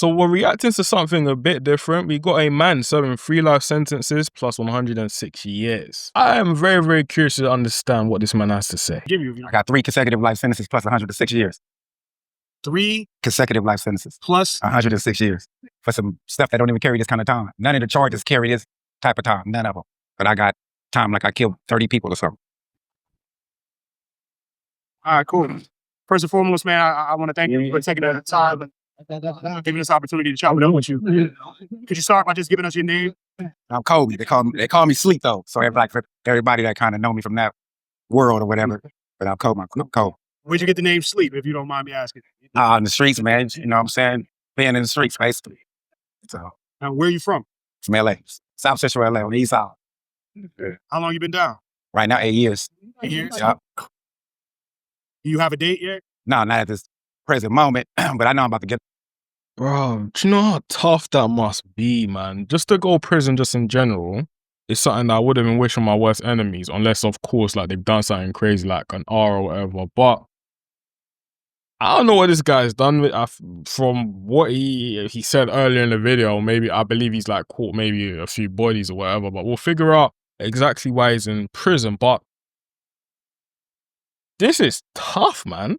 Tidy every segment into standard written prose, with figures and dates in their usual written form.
So we're reacting to something a bit different. We got a man serving 3 life sentences plus 106 years. I am very, very curious to understand what this man has to say. I got 3 consecutive life sentences plus 106 years. 3 consecutive life sentences plus 106 years for some stuff that don't even carry this kind of time. None of the charges carry this type of time. None of them. But I got time like I killed 30 people or something. All right, cool. First and foremost, man, I want to thank you for taking the time and giving us the opportunity to chop it up with you. Could you start by just giving us your name? I'm Kobe. They call me Sleep though. So for everybody that kind of know me from that world or whatever. But I'm Kobe. Where'd you get the name Sleep, if you don't mind me asking? In the streets, man. You know what I'm saying? Being in the streets, basically. So. Now, where are you from? From LA. South Central LA on the east side. How long you been down? Right now, 8 years. 8 years? Yep. Do you have a date yet? No, not at this present moment, but I know I'm about to get. Bro, do you know how tough that must be, man? Just to go prison just in general is something that I would have been wishing my worst enemies, unless, of course, like they've done something crazy like an R or whatever. But I don't know what this guy's done with. From what he said earlier in the video, maybe I believe he's like caught maybe a few bodies or whatever, but we'll figure out exactly why he's in prison. But this is tough, man.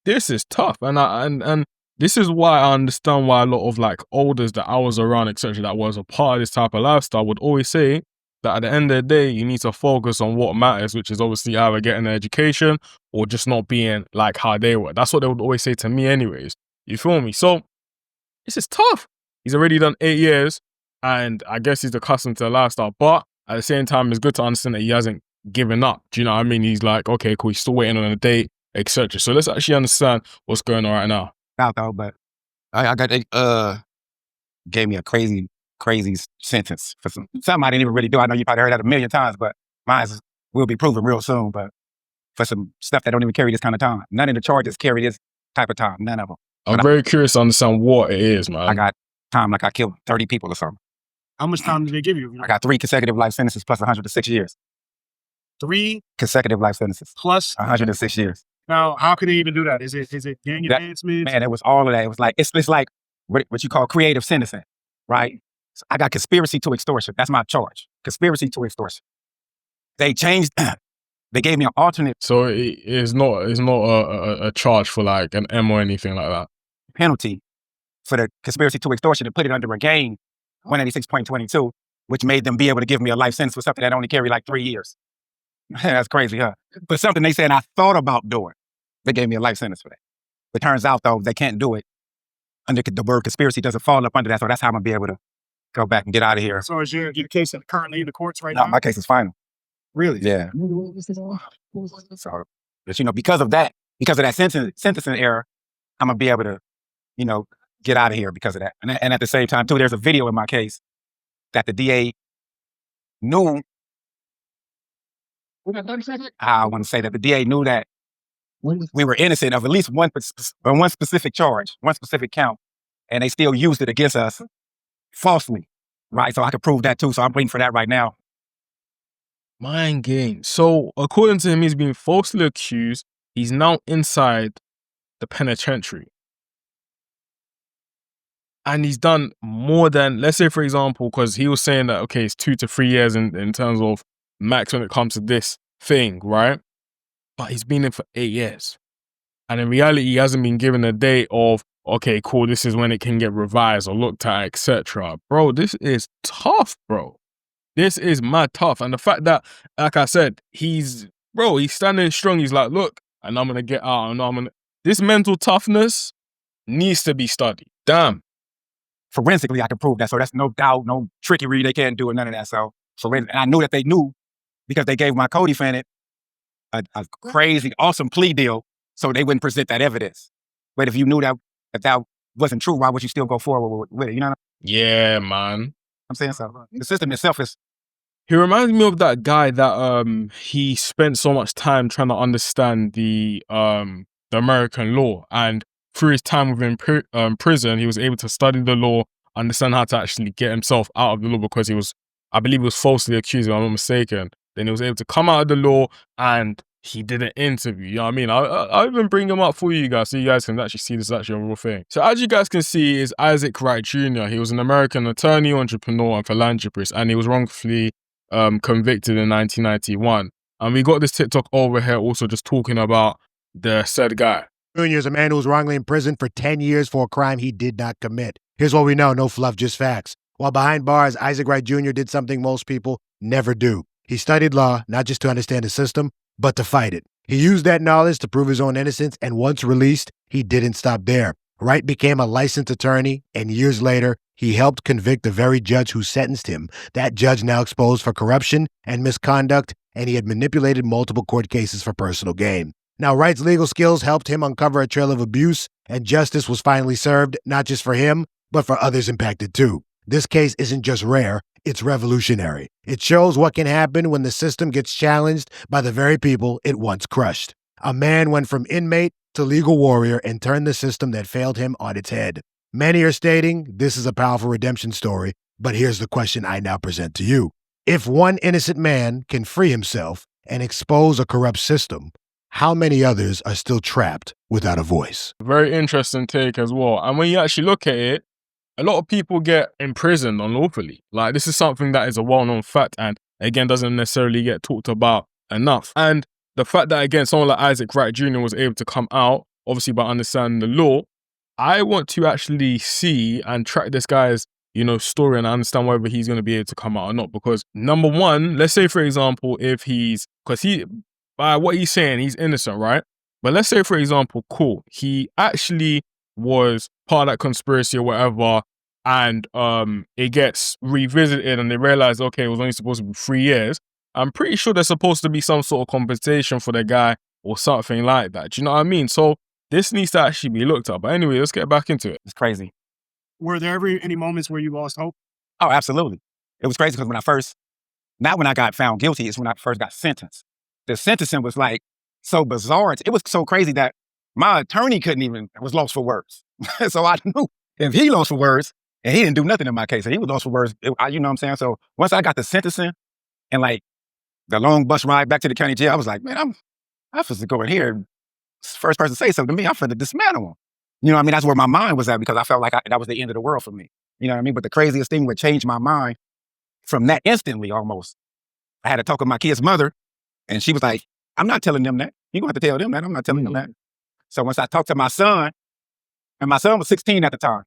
This is tough, and this is why I understand why a lot of like elders that I was around, etc., that was a part of this type of lifestyle would always say that at the end of the day, you need to focus on what matters, which is obviously either getting an education or just not being like how they were. That's what they would always say to me anyways. You feel me? So this is tough. He's already done 8 years and I guess he's accustomed to the lifestyle. But at the same time, it's good to understand that he hasn't given up. Do you know what I mean? He's like, okay, cool, he's still waiting on a date, etc. So let's actually understand what's going on right now. Out though, but I got gave me a crazy sentence for something I didn't even really do. I know you probably heard that a million times, but mine will be proven real soon. But for some stuff that don't even carry this kind of time, none of the charges carry this type of time. None of them. I'm very curious to understand what it is, man. I got time like I killed 30 people or something. How much time did they give you? I got 3 consecutive life sentences plus 106 years. 3 consecutive life sentences plus 106 years. Now, how could they even do that? Is it gang advancement? Man, it was all of that. It was like it's like what you call creative sentencing, right? So I got conspiracy to extortion. That's my charge. Conspiracy to extortion. They changed. They gave me an alternate. So it's not a charge for like an M or anything like that. Penalty for the conspiracy to extortion to put it under a gang 186.22, which made them be able to give me a life sentence for something that only carried like 3 years. That's crazy, huh? But something they said I thought about doing, they gave me a life sentence for that. But turns out though, they can't do it. Under the word conspiracy doesn't fall up under that, so that's how I'm gonna be able to go back and get out of here. So is your case currently in the courts right now? No, my case is final. Really? Yeah. So, but you know, because of that sentencing error, I'm gonna be able to, you know, get out of here because of that. And at the same time too, there's a video in my case that the DA knew. I want to say that the DA knew that we were innocent of at least one specific charge, one specific count, and they still used it against us falsely, right? So I could prove that too. So I'm waiting for that right now. Mind game. So according to him, he's been falsely accused. He's now inside the penitentiary. And he's done more than, let's say for example, because he was saying that, okay, it's 2 to 3 years in terms of max when it comes to this thing, right? But he's been in for 8 years. And in reality, he hasn't been given a date of, okay, cool, this is when it can get revised or looked at, etc. Bro, this is tough, bro. This is mad tough. And the fact that, like I said, he's standing strong. He's like, look, and I'm going to get out. And this mental toughness needs to be studied. Damn. Forensically, I can prove that. So that's no doubt, no trickery. They can't do it, none of that. So and I knew that they knew because they gave my co-defendant a crazy, awesome plea deal so they wouldn't present that evidence. But if you knew that if that wasn't true, why would you still go forward with it? You know what I mean? Yeah, man. I'm saying so. The system itself is. He reminds me of that guy that he spent so much time trying to understand the American law, and through his time within prison, he was able to study the law, understand how to actually get himself out of the law because I believe he was falsely accused, if I'm not mistaken. Then he was able to come out of the law and he did an interview. You know what I mean? I'll even bring him up for you guys so you guys can actually see this is actually a real thing. So as you guys can see, is Isaac Wright Jr. He was an American attorney, entrepreneur, and philanthropist, and he was wrongfully convicted in 1991. And we got this TikTok over here also just talking about the said guy. Jr. is a man who was wrongly imprisoned for 10 years for a crime he did not commit. Here's what we know, no fluff, just facts. While behind bars, Isaac Wright Jr. did something most people never do. He studied law, not just to understand the system, but to fight it. He used that knowledge to prove his own innocence, and once released, he didn't stop there. Wright became a licensed attorney, and years later, he helped convict the very judge who sentenced him. That judge now exposed for corruption and misconduct, and he had manipulated multiple court cases for personal gain. Now, Wright's legal skills helped him uncover a trail of abuse, and justice was finally served, not just for him, but for others impacted too. This case isn't just rare, it's revolutionary. It shows what can happen when the system gets challenged by the very people it once crushed. A man went from inmate to legal warrior and turned the system that failed him on its head. Many are stating this is a powerful redemption story, but here's the question I now present to you. If one innocent man can free himself and expose a corrupt system, how many others are still trapped without a voice? Very interesting take as well. And when you actually look at it, a lot of people get imprisoned unlawfully. Like, this is something that is a well-known fact and, again, doesn't necessarily get talked about enough. And the fact that, again, someone like Isaac Wright Jr. was able to come out, obviously by understanding the law, I want to actually see and track this guy's, story and understand whether he's going to be able to come out or not. Because, number one, let's say, for example, by what he's saying, he's innocent, right? But let's say, for example, cool, he actually was part of that conspiracy or whatever, and it gets revisited and they realize, okay, it was only supposed to be 3 years. I'm pretty sure there's supposed to be some sort of compensation for the guy or something like that. Do you know what I mean? So this needs to actually be looked at. But anyway, let's get back into it. It's crazy. Were there ever any moments where you lost hope? Oh, absolutely. It was crazy because not when I got found guilty, it's when I first got sentenced. The sentencing was like so bizarre. It was so crazy that my attorney was lost for words. So I knew if he lost for words, and he didn't do nothing in my case, and he was lost for words, you know what I'm saying? So once I got the sentencing and like the long bus ride back to the county jail, I was like, man, I'm supposed to go in here. First person to say something to me, I'm finna dismantle him. You know what I mean? That's where my mind was at because I felt like that was the end of the world for me. You know what I mean? But the craziest thing would change my mind from that instantly almost. I had to talk with my kid's mother, and she was like, I'm not telling them that. You're going to have to tell them that. I'm not telling them that. So once I talked to my son, and my son was 16 at the time,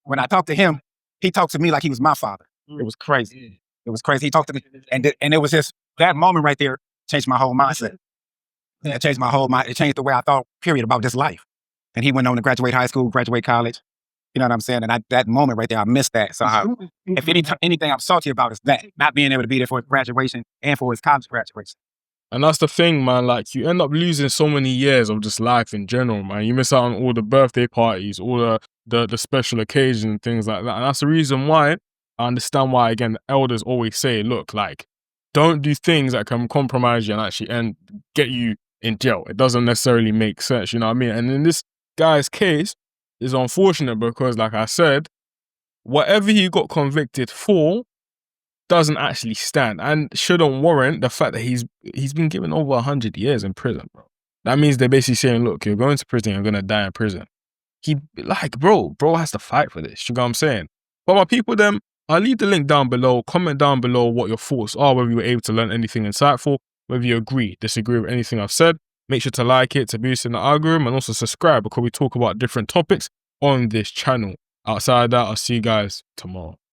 when I talked to him, he talked to me like he was my father. It was crazy. It was crazy. He talked to me, and it was just that moment right there changed my whole mindset. It changed my whole mind. It changed the way I thought, period, about this life. And he went on to graduate high school, graduate college. You know what I'm saying? And that moment right there, I missed that. So if anything I'm salty about is that, not being able to be there for his graduation and for his college graduation. And that's the thing, man. Like, you end up losing so many years of just life in general, man. You miss out on all the birthday parties, all the special occasions and things like that. And that's the reason why I understand why, again, the elders always say, look, like, don't do things that can compromise you and actually get you in jail. It doesn't necessarily make sense, you know what I mean? And in this guy's case, it's unfortunate because, like I said, whatever he got convicted for doesn't actually stand and shouldn't warrant the fact that he's been given over 100 years in prison, bro. That means they're basically saying, look, you're going to prison, you're going to die in prison. Bro has to fight for this, you know what I'm saying? But my people, I'll leave the link down below. Comment down below what your thoughts are, whether you were able to learn anything insightful, whether you agree, disagree with anything I've said. Make sure to like it to boost in the algorithm and also subscribe because we talk about different topics on this channel. Outside of that, I'll see you guys tomorrow.